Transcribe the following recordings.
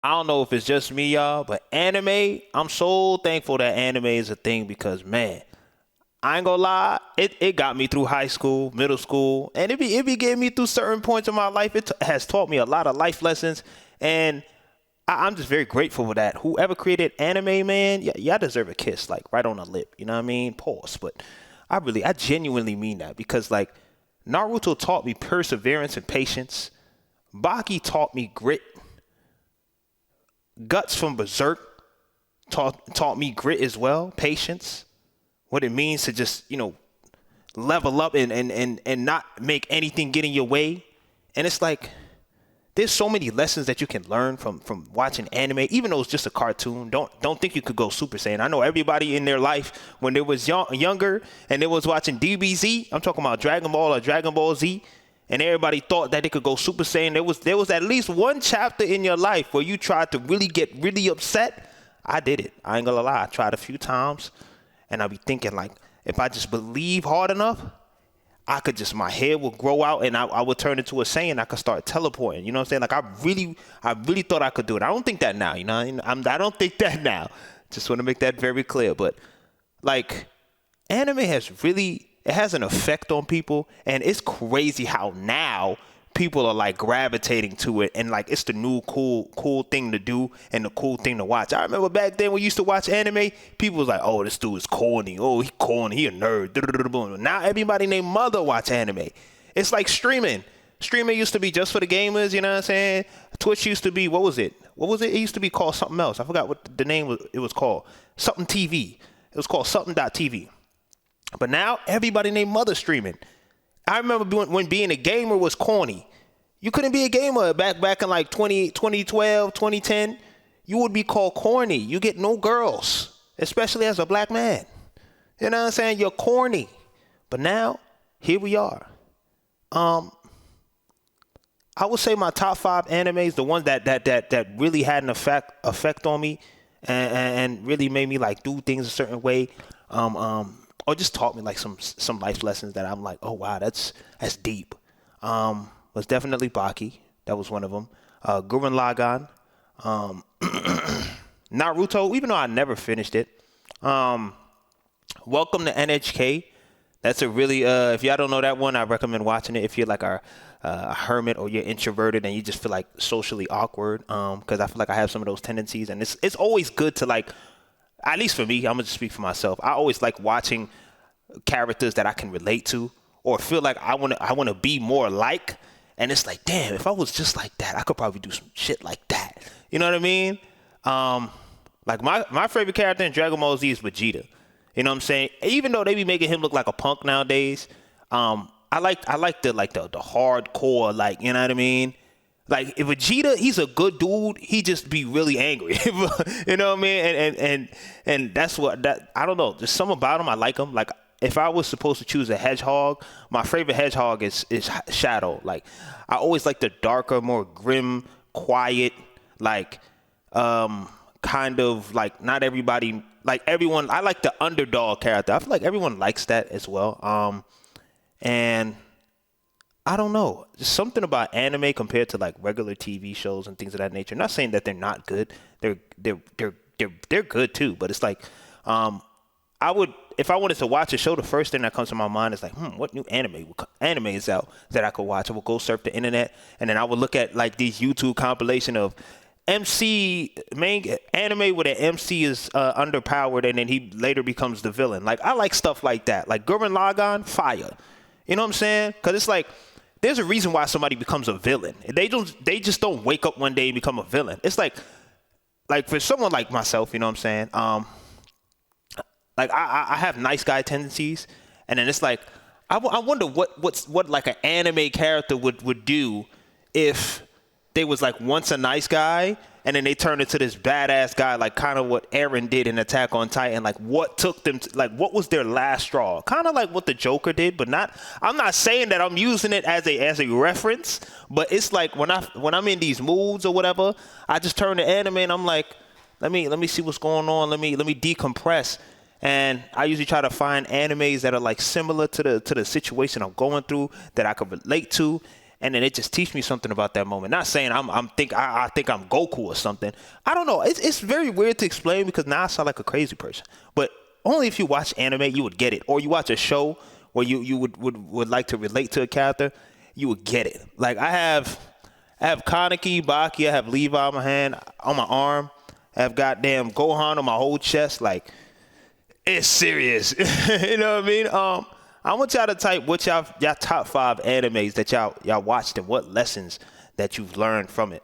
I don't know if it's just me, y'all, but anime, I'm so thankful that anime is a thing because, man, I ain't gonna lie, it got me through high school, middle school, and it be getting me through certain points in my life. Has taught me a lot of life lessons, and I'm just very grateful for that. Whoever created anime, man, y'all deserve a kiss, like right on the lip. You know what I mean? Pause. But I genuinely mean that because like Naruto taught me perseverance and patience. Baki taught me grit. Guts from Berserk taught me grit as well, patience. What it means to just level up and not make anything get in your way. And it's like there's so many lessons that you can learn from watching anime, even though it's just a cartoon. Don't think you could go Super Saiyan. I know everybody in their life when they was younger and they was watching DBZ. I'm talking about Dragon Ball or Dragon Ball Z, and everybody thought that they could go Super Saiyan. There was at least one chapter in your life where you tried to really get really upset. I did it. I ain't gonna lie. I tried a few times, and I be thinking like, if I just believe hard enough, my hair would grow out and I would turn into a Saiyan. I could start teleporting. You know what I'm saying? Like I really thought I could do it. I don't think that now. I don't think that now. Just want to make that very clear. But like, anime it has an effect on people, and it's crazy how now people are like gravitating to it, and like it's the new cool thing to do and the cool thing to watch. I remember back then when we used to watch anime, people was like, "Oh, this dude is corny. Oh, he corny. He a nerd." Now everybody named Mother watch anime. It's like streaming. Streaming used to be just for the gamers. You know what I'm saying? Twitch used to be what was it? It used to be called something else. I forgot what the name was. It was called something TV. It was called something.tv. But now everybody named Mother streaming. I remember when being a gamer was corny. You couldn't be a gamer back in like 2012, 2010. You would be called corny. You get no girls, especially as a black man. You know what I'm saying? You're corny. But now, here we are. I would say my top 5 animes, the ones that really had an effect on me and really made me like do things a certain way. Or just taught me like some life lessons that I'm like, oh wow, that's deep. Was definitely Baki. That was one of them. Gurren Lagann. Naruto, even though I never finished it. Welcome to NHK. That's a really, if y'all don't know that one, I recommend watching it if you're like a hermit or you're introverted and you just feel like socially awkward. Because I feel like I have some of those tendencies, and it's always good to like, at least for me, I'm gonna just speak for myself. I always like watching characters that I can relate to or feel like I wanna be more like. And it's like, damn, if I was just like that, I could probably do some shit like that. You know what I mean? Like my favorite character in Dragon Ball Z is Vegeta. You know what I'm saying? Even though they be making him look like a punk nowadays, I like the hardcore, like, you know what I mean? Like, if Vegeta, he's a good dude. He just be really angry. You know what I mean? And that's I don't know. There's something about him. I like him. Like, if I was supposed to choose a hedgehog, my favorite hedgehog is Shadow. Like, I always like the darker, more grim, quiet, like, kind of like not everybody, like everyone. I like the underdog character. I feel like everyone likes that as well. And I don't know, just something about anime compared to like regular TV shows and things of that nature. Not saying that they're not good. They're good too. But it's like, I would, if I wanted to watch a show, the first thing that comes to my mind is like, what new anime is out that I could watch? I would go surf the internet, and then I would look at like these YouTube compilation of MC main anime where the MC is underpowered, and then he later becomes the villain. Like, I like stuff like that. Like Gurren Lagann, fire. You know what I'm saying? Because it's like, there's a reason why somebody becomes a villain. They just don't wake up one day and become a villain. It's like for someone like myself, you know what I'm saying? Like I have nice guy tendencies, and then it's like I wonder what like an anime character would do if they was like once a nice guy and then they turned into this badass guy, like kind of what Eren did in Attack on Titan. Like, what took them to, like, what was their last straw? Kind of like what the Joker did, but not. I'm not saying that I'm using it as a reference, but it's like when I'm in these moods or whatever, I just turn to anime and I'm like, let me see what's going on. Let me decompress. And I usually try to find animes that are like similar to the situation I'm going through that I could relate to. and then it just teach me something about that moment. Not saying I think I'm Goku or something. I don't know. It's very weird to explain because now I sound like a crazy person. But only if you watch anime you would get it, or you watch a show where you would like to relate to a character, you would get it. Like I have Kaneki, Baki, I have Levi on my hand, on my arm. I have goddamn Gohan on my whole chest. Like it's serious. You know what I mean? I want y'all to type what y'all top 5 animes that y'all watched and what lessons that you've learned from it.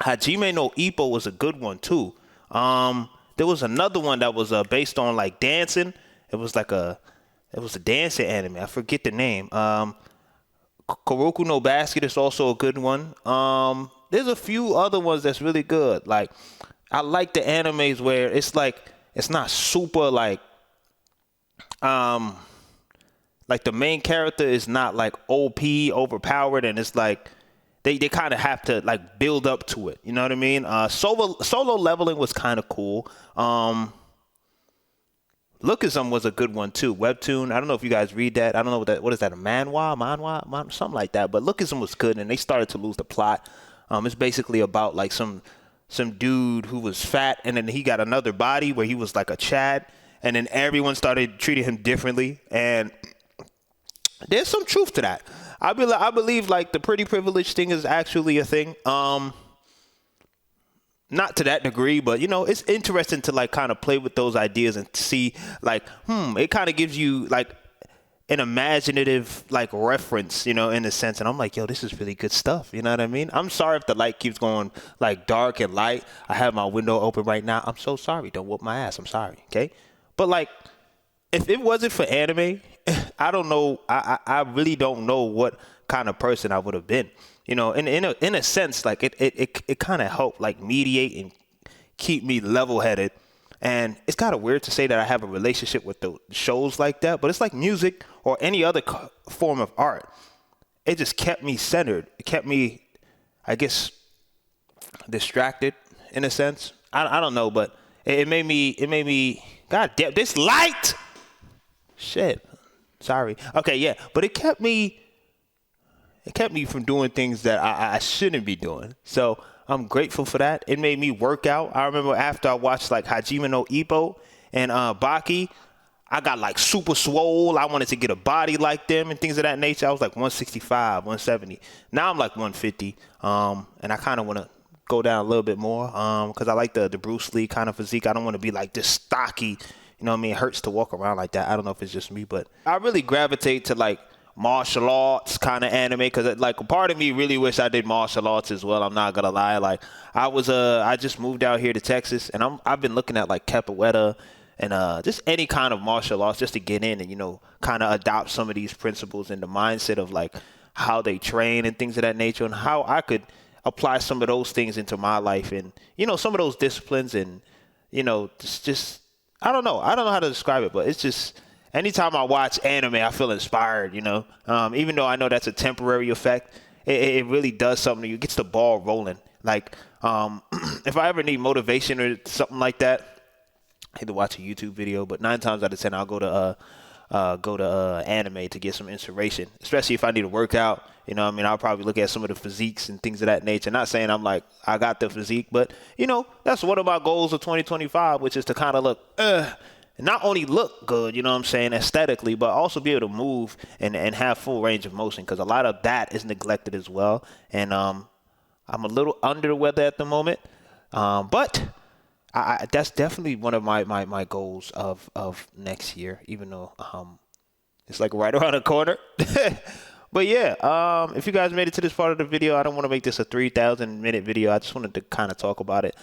Hajime no Ippo was a good one too. There was another one that was based on like dancing. It was a dancing anime. I forget the name. Kuroko no Basket is also a good one. There's a few other ones that's really good. Like I like the animes where it's not super like the main character is not like OP overpowered, and it's like they kind of have to like build up to it. You know what I mean? Solo Leveling was kind of cool. Lookism was a good one too. Webtoon. I don't know if you guys read that. I don't know what is that? A manhwa, something like that. But Lookism was good, and they started to lose the plot. It's basically about like some dude who was fat, and then he got another body where he was like a Chad, and then everyone started treating him differently. And there's some truth to that. I believe like the pretty privileged thing is actually a thing. Not to that degree, but you know, it's interesting to like kind of play with those ideas and see like, it kind of gives you like an imaginative like reference, you know, in a sense. And I'm like, yo, this is really good stuff. You know what I mean? I'm sorry if the light keeps going like dark and light. I have my window open right now. I'm so sorry. Don't whoop my ass. I'm sorry. Okay. But like, if it wasn't for anime, I don't know. I really don't know what kind of person I would have been. You know, in a sense, like it kind of helped like mediate and keep me level-headed. And it's kind of weird to say that I have a relationship with the shows like that, but it's like music or any other form of art. It just kept me centered. It kept me, I guess, distracted in a sense. I don't know, but it made me. God damn, this light. Shit. Sorry. Okay, yeah, but it kept me from doing things that I shouldn't be doing. So I'm grateful for that. It made me work out. I remember after I watched like Hajime no Ippo and Baki, I got like super swole. I wanted to get a body like them and things of that nature. I was like 165, 170. Now I'm like 150. And I kind of want to go down a little bit more because I like the Bruce Lee kind of physique. I don't want to be like this stocky. You know what I mean? It hurts to walk around like that. I don't know if it's just me, but I really gravitate to like martial arts kind of anime because like a part of me really wish I did martial arts as well. I'm not gonna lie. Like I just moved out here to Texas, and I've been looking at like capoeira and just any kind of martial arts just to get in and, you know, kind of adopt some of these principles and the mindset of like how they train and things of that nature, and how I could apply some of those things into my life and, you know, some of those disciplines and, you know, just I don't know how to describe it, but it's just anytime I watch anime, I feel inspired, you know. Even though I know that's a temporary effect, it really does something to you. It gets the ball rolling. Like, if I ever need motivation or something like that, I hate to watch a YouTube video, but 9 times out of 10, I'll go to anime to get some inspiration, especially if I need to work out. You know what I mean? I'll probably look at some of the physiques and things of that nature. Not saying I'm like, I got the physique, but, you know, that's one of my goals of 2025, which is to kind of look, not only look good, you know what I'm saying, aesthetically, but also be able to move and have full range of motion, because a lot of that is neglected as well. And I'm a little under the weather at the moment, but that's definitely one of my goals of next year, even though it's like right around the corner. But yeah, if you guys made it to this part of the video, I don't want to make this a 3,000-minute video. I just wanted to kind of talk about it.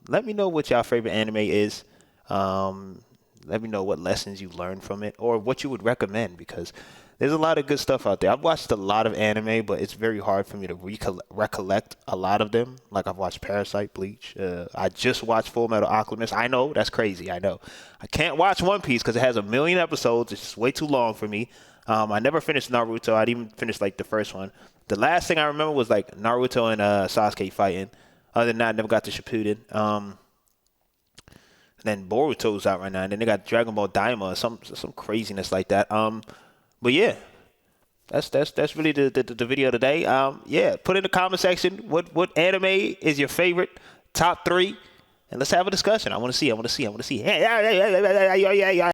Let me know what y'all favorite anime is. Let me know what lessons you learned from it or what you would recommend, because there's a lot of good stuff out there. I've watched a lot of anime, but it's very hard for me to recollect a lot of them. Like, I've watched Parasite, Bleach. I just watched Full Metal Alchemist. I know, that's crazy. I know. I can't watch One Piece because it has 1 million episodes. It's just way too long for me. I never finished Naruto. I didn't even finish, like, the first one. The last thing I remember was, like, Naruto and Sasuke fighting. Other than that, I never got to Shippuden. And then Boruto's out right now. And then they got Dragon Ball Daima or some craziness like that. But yeah, That's really the video today. Yeah, put in the comment section what anime is your favorite, top 3, and let's have a discussion. I want to see.